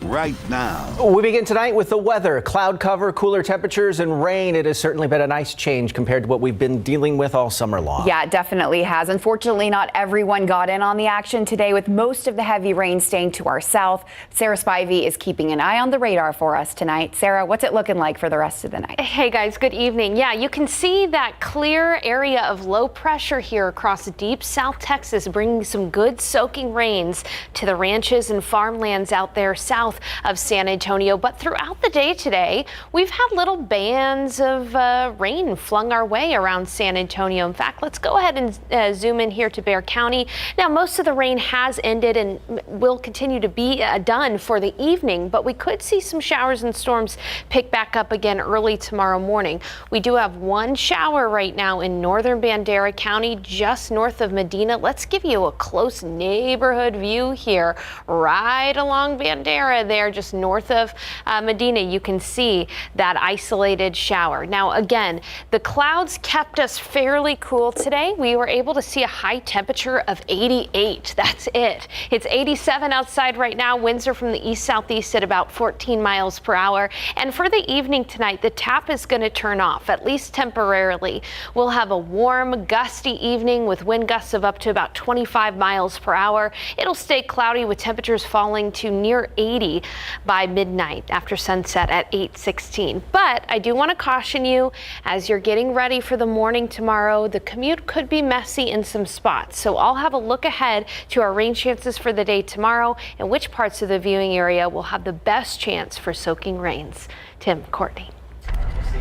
right now. We begin tonight with the weather. Cloud cover, cooler temperatures, and rain. It has certainly been a nice change compared to what we've been dealing with all summer long. Yeah, it definitely has. Unfortunately, not everyone got in on the action today, with most of the heavy rain staying to our south. Sarah Spivey is keeping an eye on the radar for us tonight. Sarah, what's it looking like for the rest of the night? Hey guys, good evening. Yeah, you can see that clear area of low pressure here across deep South Texas, bringing some good soaking rains to the ranches and farmlands out there south of San Antonio. But throughout the day today, we've had little bands of rain flung our way around San Antonio. In fact, let's go ahead and zoom in here to Bexar County. Now, most of the rain has ended and will continue to be done for the evening, but we could see some showers and storms pick back up again early tomorrow morning. We do have one shower right now in northern Bandera County, just north of Medina. Let's give you a close neighborhood view here, right along Bandera there, just north of Medina. You can see that isolated shower. Now, again, the clouds kept us fairly cool today. We were able to see a high temperature of 88. That's it. It's 87 outside right now. Winds are from the east-southeast at about 14 miles per hour. And for the evening tonight, the tap is going to turn off, at least temporarily. We'll have a warm, gusty evening with wind gusts of up to about 25 miles per hour. It'll stay cloudy with temperatures falling to near 80 by midnight after sunset at 8:16. But I do want to caution you, as you're getting ready for the morning tomorrow, the commute could be messy in some spots. So I'll have a look ahead to our rain chances for the day tomorrow and which parts of the viewing area will have the best chance for soaking rains. Tim, Courtney.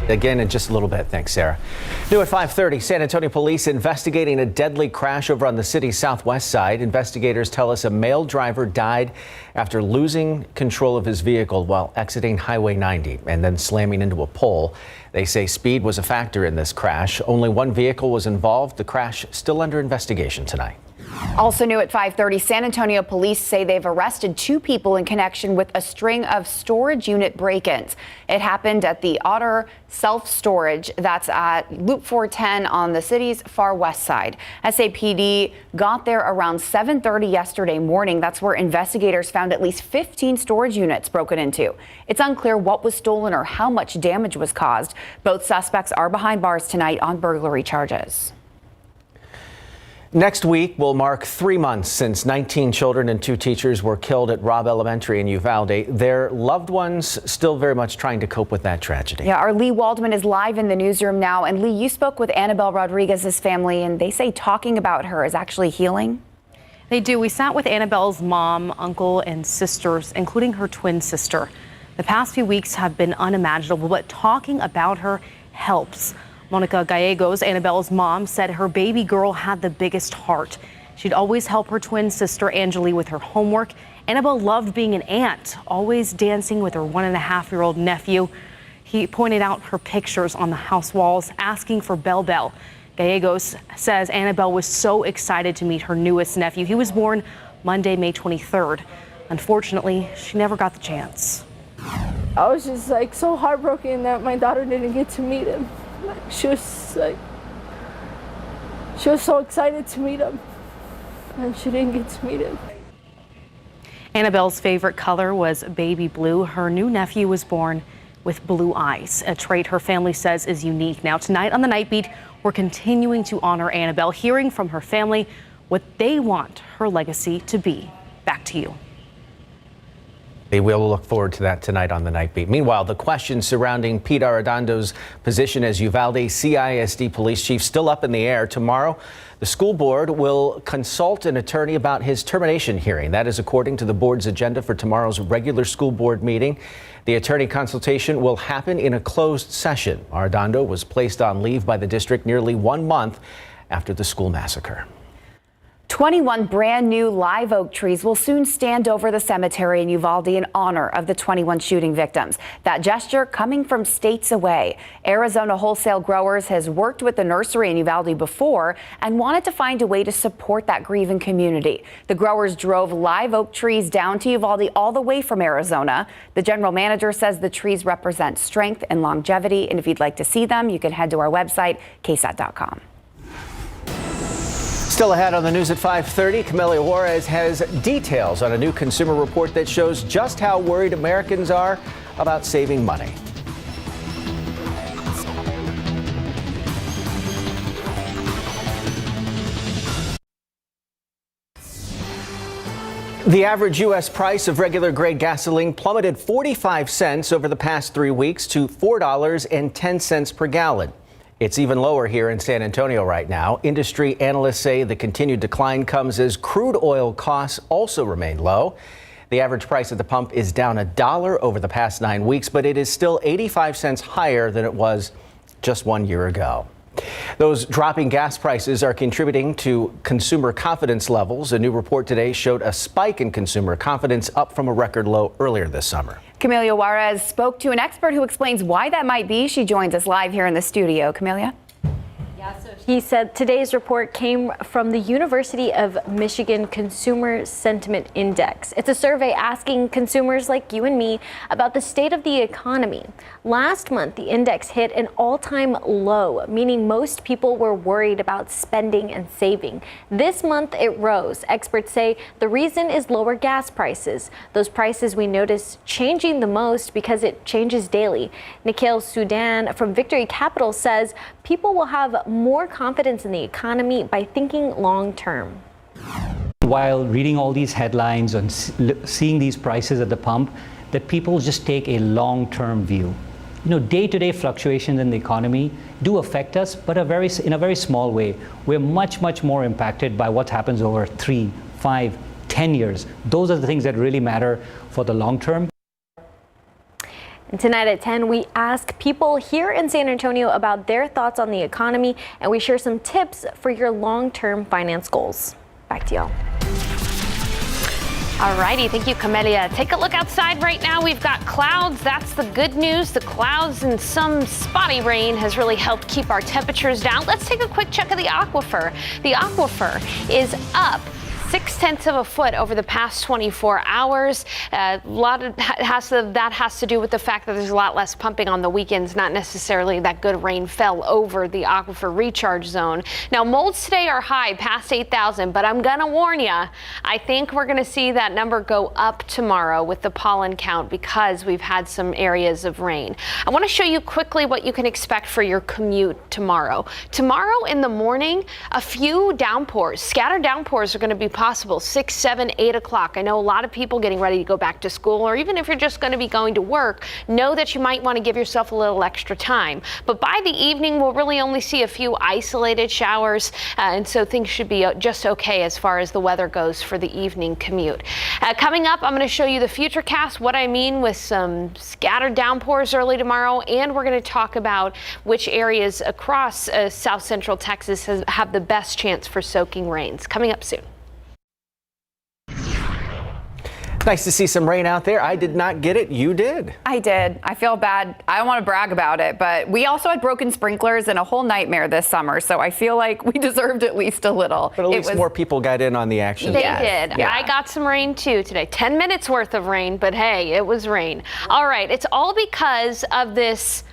Again in just a little bit. Thanks, Sarah. New at 5:30, San Antonio police investigating a deadly crash over on the city's southwest side. Investigators tell us a male driver died after losing control of his vehicle while exiting Highway 90 and then slamming into a pole. They say speed was a factor in this crash. Only one vehicle was involved. The crash still under investigation tonight. Also new at 5:30, San Antonio police say they've arrested 2 people in connection with a string of storage unit break-ins. It happened at the Otter Self-Storage that's at Loop 410 on the city's far west side. SAPD got there around 7:30 yesterday morning. That's where investigators found at least 15 storage units broken into. It's unclear what was stolen or how much damage was caused. Both suspects are behind bars tonight on burglary charges. Next week will mark 3 months since 19 children and 2 teachers were killed at Robb Elementary in Uvalde. Their loved ones still very much trying to cope with that tragedy. Yeah, our Lee Waldman is live in the newsroom now. And Lee, you spoke with Annabelle Rodriguez's family, and they say talking about her is actually healing. They do. We sat with Annabelle's mom, uncle, and sisters, including her twin sister. The past few weeks have been unimaginable, but talking about her helps. Monica Gallegos, Annabelle's mom, said her baby girl had the biggest heart. She'd always help her twin sister Angeli with her homework. Annabelle loved being an aunt, always dancing with her 1.5-year-old nephew. He pointed out her pictures on the house walls, asking for Bell Bell. Gallegos says Annabelle was so excited to meet her newest nephew. He was born Monday, May 23rd. Unfortunately, she never got the chance. I was just so heartbroken that my daughter didn't get to meet him. She was so excited to meet him, and she didn't get to meet him. Annabelle's favorite color was baby blue. Her new nephew was born with blue eyes, a trait her family says is unique. Now, tonight on the Night Beat, we're continuing to honor Annabelle, hearing from her family what they want her legacy to be. Back to you. We will look forward to that tonight on the Night Beat. Meanwhile, the questions surrounding Pete Arredondo's position as Uvalde CISD police chief still up in the air. Tomorrow, the school board will consult an attorney about his termination hearing. That is according to the board's agenda for tomorrow's regular school board meeting. The attorney consultation will happen in a closed session. Arredondo was placed on leave by the district nearly 1 month after the school massacre. 21 brand new live oak trees will soon stand over the cemetery in Uvalde in honor of the 21 shooting victims. That gesture coming from states away. Arizona Wholesale Growers has worked with the nursery in Uvalde before and wanted to find a way to support that grieving community. The growers drove live oak trees down to Uvalde all the way from Arizona. The general manager says the trees represent strength and longevity. And if you'd like to see them, you can head to our website, KSAT.com. Still ahead on the news at 5:30, Camelia Juarez has details on a new consumer report that shows just how worried Americans are about saving money. The average U.S. price of regular grade gasoline plummeted 45 cents over the past 3 weeks to $4.10 per gallon. It's even lower here in San Antonio right now. Industry analysts say the continued decline comes as crude oil costs also remain low. The average price at the pump is down $1 over the past 9 weeks, but it is still 85 cents higher than it was just 1 year ago. Those dropping gas prices are contributing to consumer confidence levels. A new report today showed a spike in consumer confidence, up from a record low earlier this summer. Camelia Juarez spoke to an expert who explains why that might be. She joins us live here in the studio. Camelia? He said today's report came from the University of Michigan Consumer Sentiment Index. It's a survey asking consumers like you and me about the state of the economy. Last month, the index hit an all-time low, meaning most people were worried about spending and saving. This month, it rose. Experts say the reason is lower gas prices. Those prices we notice changing the most because it changes daily. Nikhil Sudan from Victory Capital says people will have more confidence in the economy by thinking long term. While reading all these headlines and seeing these prices at the pump, that people just take a long-term view. You know, day-to-day fluctuations in the economy do affect us, but in a very small way. We're much more impacted by what happens over 3, 5, 10 years. Those are the things that really matter for the long term. And tonight at 10, we ask people here in San Antonio about their thoughts on the economy, and we share some tips for your long-term finance goals. Back to y'all. All righty, thank you, Camelia. Take a look outside right now. We've got clouds. That's the good news. The clouds and some spotty rain has really helped keep our temperatures down. Let's take a quick check of the aquifer. The aquifer is up 0.6 of a foot over the past 24 hours. A lot of that has to do with the fact that there's a lot less pumping on the weekends, not necessarily that good rain fell over the aquifer recharge zone. Now, molds today are high, past 8,000, but I'm going to warn you, I think we're going to see that number go up tomorrow with the pollen count because we've had some areas of rain. I want to show you quickly what you can expect for your commute tomorrow. Tomorrow in the morning, a few downpours, scattered downpours are going to be possible 6, 7, 8 o'clock. I know a lot of people getting ready to go back to school, or even if you're just going to be going to work, know that you might want to give yourself a little extra time. But by the evening, we'll really only see a few isolated showers, and so things should be just okay as far as the weather goes for the evening commute. Coming up, I'm going to show you the futurecast, what I mean with some scattered downpours early tomorrow, and we're going to talk about which areas across south central Texas have the best chance for soaking rains. Coming up soon. Nice to see some rain out there. I did not get it. You did. I did. I feel bad. I don't want to brag about it, but we also had broken sprinklers and a whole nightmare this summer, so I feel like we deserved at least a little. But at least more people got in on the action. They did. Yeah. I got some rain too today. 10 minutes worth of rain, but hey, it was rain. All right, it's all because of this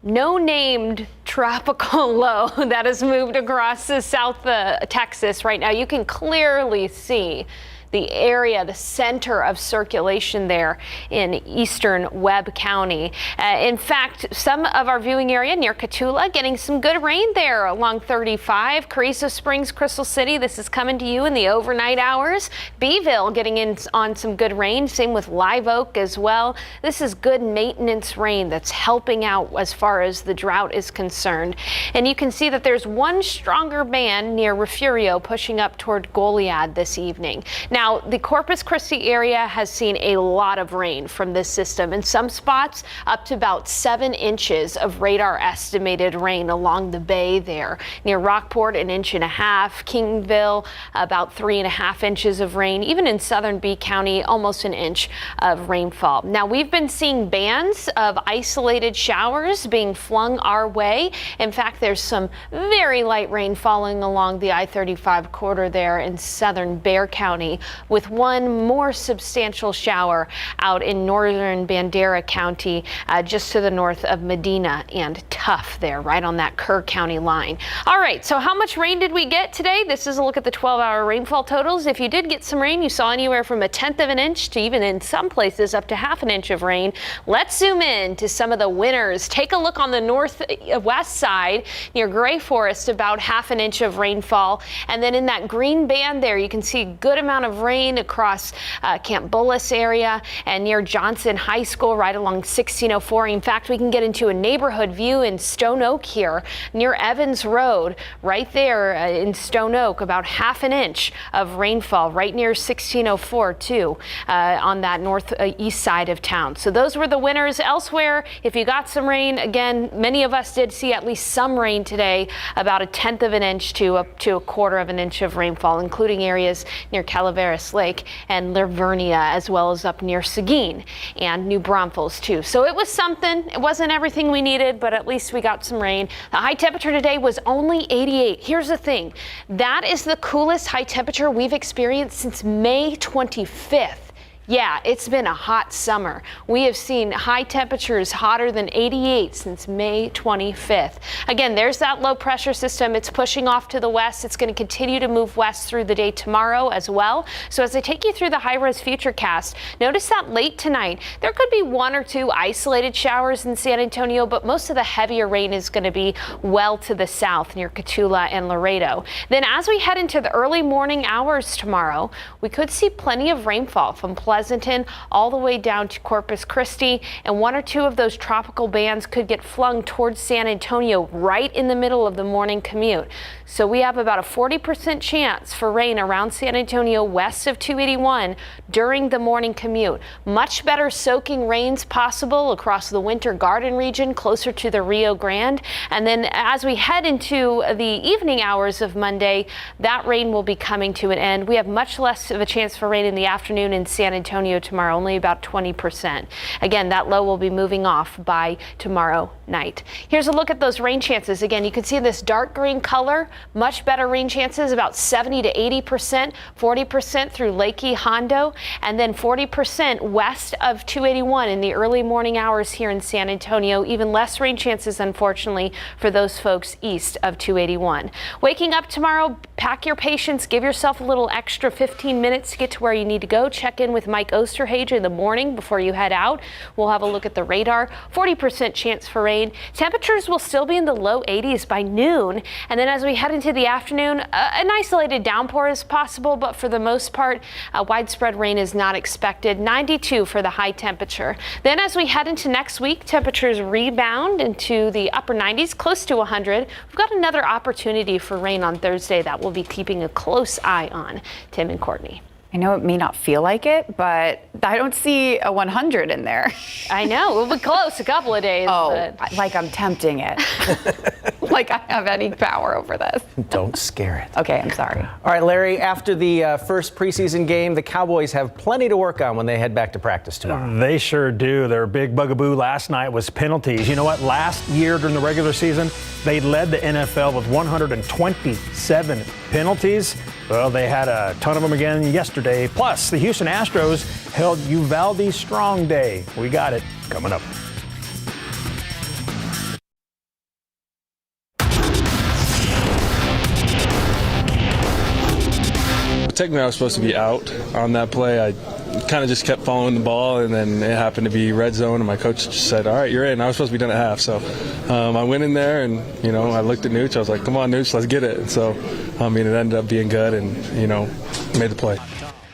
no-named tropical low that has moved across South Texas right now. You can clearly see the area, the center of circulation there in eastern Webb County. In fact, some of our viewing area near Cotulla getting some good rain there along 35. Carrizo Springs, Crystal City, this is coming to you in the overnight hours. Beeville getting in on some good rain, same with Live Oak as well. This is good maintenance rain that's helping out as far as the drought is concerned. And you can see that there's one stronger band near Refugio pushing up toward Goliad this evening. Now, the Corpus Christi area has seen a lot of rain from this system. In some spots, up to about 7 inches of radar estimated rain along the bay there. Near Rockport, 1.5 inches. Kingville, about 3.5 inches of rain. Even in southern B County, almost 1 inch of rainfall. Now, we've been seeing bands of isolated showers being flung our way. In fact, there's some very light rain falling along the I-35 corridor there in southern Bexar County. with one more substantial shower out in northern Bandera County, just to the north of Medina and Tough there, right on that Kerr County line. All right, so how much rain did we get today? This is a look at the 12-hour rainfall totals. If you did get some rain, you saw anywhere from 1/10 of an inch to even in some places up to 1/2 inch of rain. Let's zoom in to some of the winners. Take a look on the northwest side near Gray Forest, about 1/2 inch of rainfall. And then in that green band there, you can see a good amount of rain across Camp Bullis area and near Johnson High School, right along 1604. In fact, we can get into a neighborhood view in Stone Oak here near Evans Road, right there in Stone Oak, about 1/2 inch of rainfall right near 1604 too, on that northeast side of town. So those were the winners. Elsewhere, if you got some rain, again, many of us did see at least some rain today, about 1/10 of an inch to up to 1/4 of an inch of rainfall, including areas near Calaveras Lake and Livernia, as well as up near Seguin and New Braunfels too. So it was something. It wasn't everything we needed, but at least we got some rain. The high temperature today was only 88. Here's the thing. That is the coolest high temperature we've experienced since May 25th. Yeah, it's been a hot summer. We have seen high temperatures hotter than 88 since May 25th. Again, there's that low pressure system. It's pushing off to the west. It's going to continue to move west through the day tomorrow as well. So as I take you through the high-res futurecast, notice that late tonight, there could be 1 or 2 isolated showers in San Antonio, but most of the heavier rain is going to be well to the south near Cotulla and Laredo. Then as we head into the early morning hours tomorrow, we could see plenty of rainfall from Pleasanton all the way down to Corpus Christi, and 1 or 2 of those tropical bands could get flung towards San Antonio right in the middle of the morning commute. So we have about a 40% chance for rain around San Antonio west of 281 during the morning commute. Much better soaking rains possible across the Winter Garden region closer to the Rio Grande. And then as we head into the evening hours of Monday, that rain will be coming to an end. We have much less of a chance for rain in the afternoon in San Antonio tomorrow, only about 20%. Again, that low will be moving off by tomorrow night. Here's a look at those rain chances. Again, you can see this dark green color, much better rain chances, about 70 to 80%, 40% through Lakey, Hondo, and then 40% west of 281 in the early morning hours here in San Antonio. Even less rain chances, unfortunately, for those folks east of 281. Waking up tomorrow, pack your patience, give yourself a little extra 15 minutes to get to where you need to go. Check in with Mike Osterhage in the morning before you head out. We'll have a look at the radar. 40% chance for rain. Temperatures will still be in the low 80s by noon. And then as we head into the afternoon, an isolated downpour is possible, but for the most part, widespread rain is not expected. 92 for the high temperature. Then as we head into next week, temperatures rebound into the upper 90s, close to 100. We've got another opportunity for rain on Thursday that we'll be keeping a close eye on. Tim and Courtney. I know it may not feel like it, but I don't see a 100 in there. I know. We'll be close a couple of days. Oh, but like I'm tempting it. Like I have any power over this. Don't scare it. Okay, I'm sorry. All right, Larry, after the first preseason game, the Cowboys have plenty to work on when they head back to practice tomorrow. They sure do. Their big bugaboo last night was penalties. You know what? Last year during the regular season, they led the NFL with 127 penalties. Well, they had a ton of them again yesterday. Plus, the Houston Astros held Uvalde Strong Day. We got it coming up. Technically, I was supposed to be out on that play. I kind of just kept following the ball, and then it happened to be red zone, and my coach just said, all right, you're in. I was supposed to be done at half. So I went in there, and, I looked at Nooch. I was like, come on, Nooch, let's get it. And so, it ended up being good and, made the play.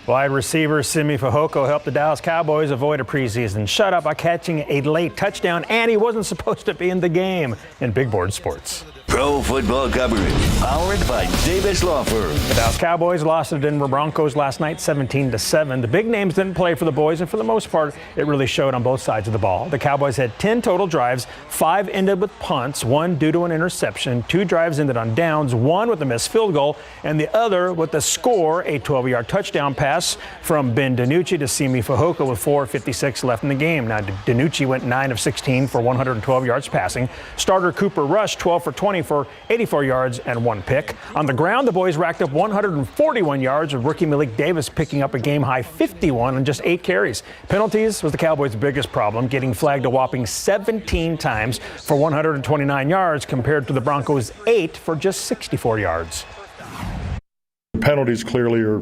Wide receiver Simi Fehoko helped the Dallas Cowboys avoid a preseason shutout by catching a late touchdown, and he wasn't supposed to be in the game in Big Board Sports. Pro football coverage, powered by Davis Law Firm. The Dallas Cowboys lost to the Denver Broncos last night 17-7. The big names didn't play for the boys, and for the most part, it really showed on both sides of the ball. The Cowboys had 10 total drives, 5 ended with punts, 1 due to an interception, 2 drives ended on downs, 1 with a missed field goal, and the other with a score, a 12-yard touchdown pass from Ben DiNucci to Simi Fehoko with 4:56 left in the game. Now, DiNucci went 9 of 16 for 112 yards passing. Starter Cooper Rush, 12 for 20 20 for 84 yards and 1 pick. On the ground, the boys racked up 141 yards, with rookie Malik Davis picking up a game-high 51 on just 8 carries. Penalties was the Cowboys' biggest problem, getting flagged a whopping 17 times for 129 yards compared to the Broncos' 8 for just 64 yards. Penalties clearly are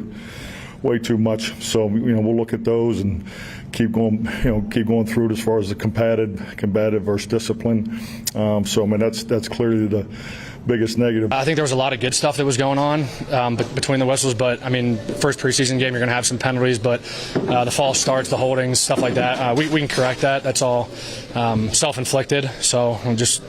way too much, so we'll look at those and keep going through it as far as the combative versus discipline. That's clearly the biggest negative. I think there was a lot of good stuff that was going on between the whistles, but first preseason game you're going to have some penalties, but the false starts, the holdings, stuff like that, we can correct that. That's all self-inflicted, so we'll just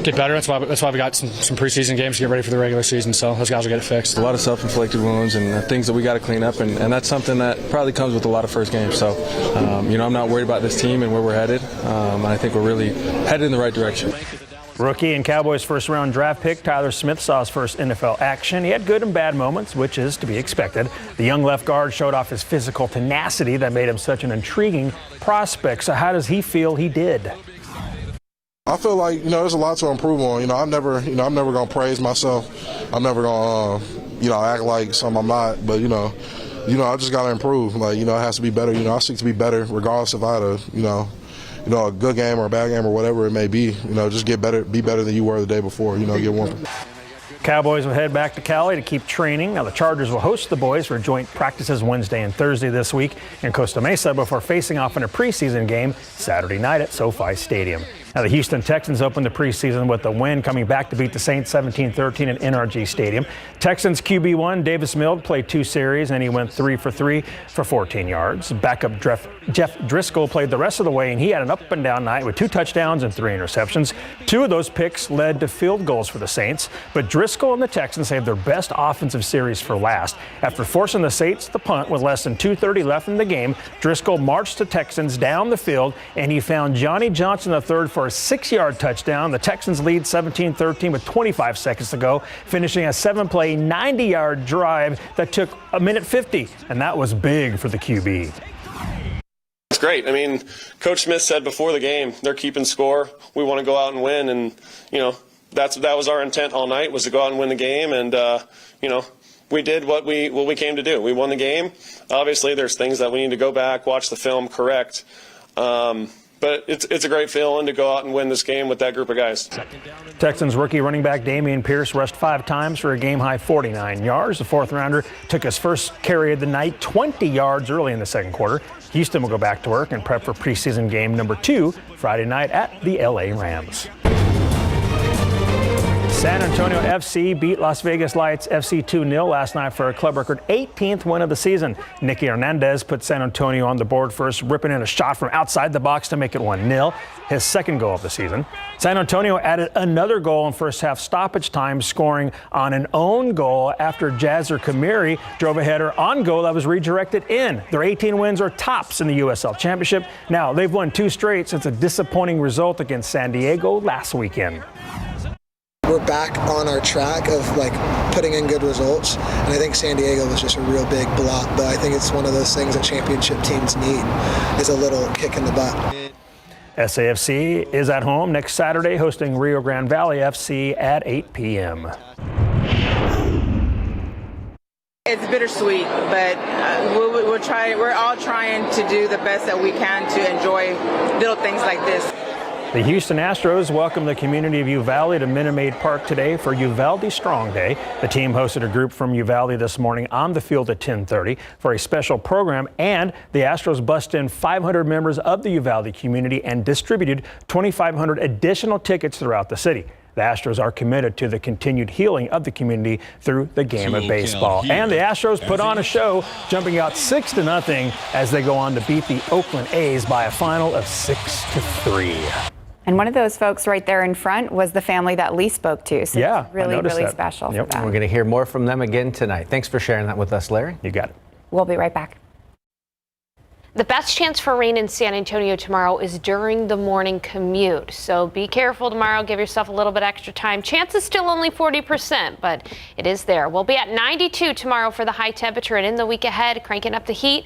get better. That's why we got some preseason games to get ready for the regular season, so those guys will get it fixed. A lot of self-inflicted wounds and things that we got to clean up, and that's something that probably comes with a lot of first games. So, I'm not worried about this team and where we're headed. I think we're really headed in the right direction. Rookie and Cowboys first-round draft pick Tyler Smith saw his first NFL action. He had good and bad moments, which is to be expected. The young left guard showed off his physical tenacity that made him such an intriguing prospect. So how does he feel he did? I feel like, there's a lot to improve on. I'm never going to praise myself. I'm never going to, act like something I'm not. But, I just got to improve. It has to be better. I seek to be better regardless if I had a good game or a bad game or whatever it may be. Just get better, be better than you were the day before. Get one. Cowboys will head back to Cali to keep training. Now the Chargers will host the boys for joint practices Wednesday and Thursday this week in Costa Mesa before facing off in a preseason game Saturday night at SoFi Stadium. Now the Houston Texans opened the preseason with a win, coming back to beat the Saints 17-13 at NRG Stadium. Texans QB1 Davis Mills played 2 series and he went 3 for 3 for 14 yards. Backup Jeff Driscoll played the rest of the way and he had an up and down night with 2 touchdowns and 3 interceptions. 2 of those picks led to field goals for the Saints, but Driscoll and the Texans saved their best offensive series for last. After forcing the Saints to punt with less than 2:30 left in the game, Driscoll marched the Texans down the field and he found Johnny Johnson III for a 6-yard touchdown. The Texans lead 17-13 with 25 seconds to go, finishing a 7-play, 90-yard drive that took 1:50, and that was big for the QB. It's great. Coach Smith said before the game, they're keeping score. We want to go out and win, and that was our intent all night, was to go out and win the game, and we did what we came to do. We won the game. Obviously, there's things that we need to go back, watch the film, correct. But it's a great feeling to go out and win this game with that group of guys. Texans rookie running back Dameon Pierce rushed 5 times for a game-high 49 yards. The 4th-rounder took his first carry of the night, 20 yards early in the second quarter. Houston will go back to work and prep for preseason game number 2 Friday night at the LA Rams. San Antonio FC beat Las Vegas Lights FC 2-0 last night for a club record 18th win of the season. Nicky Hernandez put San Antonio on the board first, ripping in a shot from outside the box to make it 1-0, his second goal of the season. San Antonio added another goal in first half stoppage time, scoring on an own goal after Jazzer Kamiri drove a header on goal that was redirected in. Their 18 wins are tops in the USL Championship. Now, they've won 2 straight since a disappointing result against San Diego last weekend. We're back on our track of putting in good results, and I think San Diego was just a real big blot, but I think it's one of those things that championship teams need, is a little kick in the butt. SAFC is at home next Saturday, hosting Rio Grande Valley FC at 8 p.m. It's bittersweet, but we're all trying to do the best that we can to enjoy little things like this. The Houston Astros welcomed the community of Uvalde to Minute Maid Park today for Uvalde Strong Day. The team hosted a group from Uvalde this morning on the field at 10:30 for a special program, and the Astros bussed in 500 members of the Uvalde community and distributed 2,500 additional tickets throughout the city. The Astros are committed to the continued healing of the community through the game of baseball. And the Astros put on a show, jumping out 6-0 as they go on to beat the Oakland A's by a final of 6-3. And one of those folks right there in front was the family that Lee spoke to. So Yeah, it's really, really that. special for Yep. them. We're going to hear more from them again tonight. Thanks for sharing that with us, Larry. You got it. We'll be right back. The best chance for rain in San Antonio tomorrow is during the morning commute. So be careful tomorrow. Give yourself a little bit extra time. Chance is still only 40%, but it is there. We'll be at 92 tomorrow for the high temperature, and in the week ahead, cranking up the heat.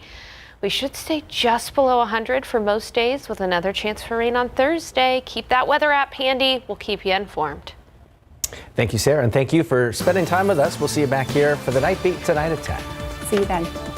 We should stay just below 100 for most days, with another chance for rain on Thursday. Keep that weather app handy. We'll keep you informed. Thank you, Sarah, and thank you for spending time with us. We'll see you back here for the Night Beat tonight at 10. See you then.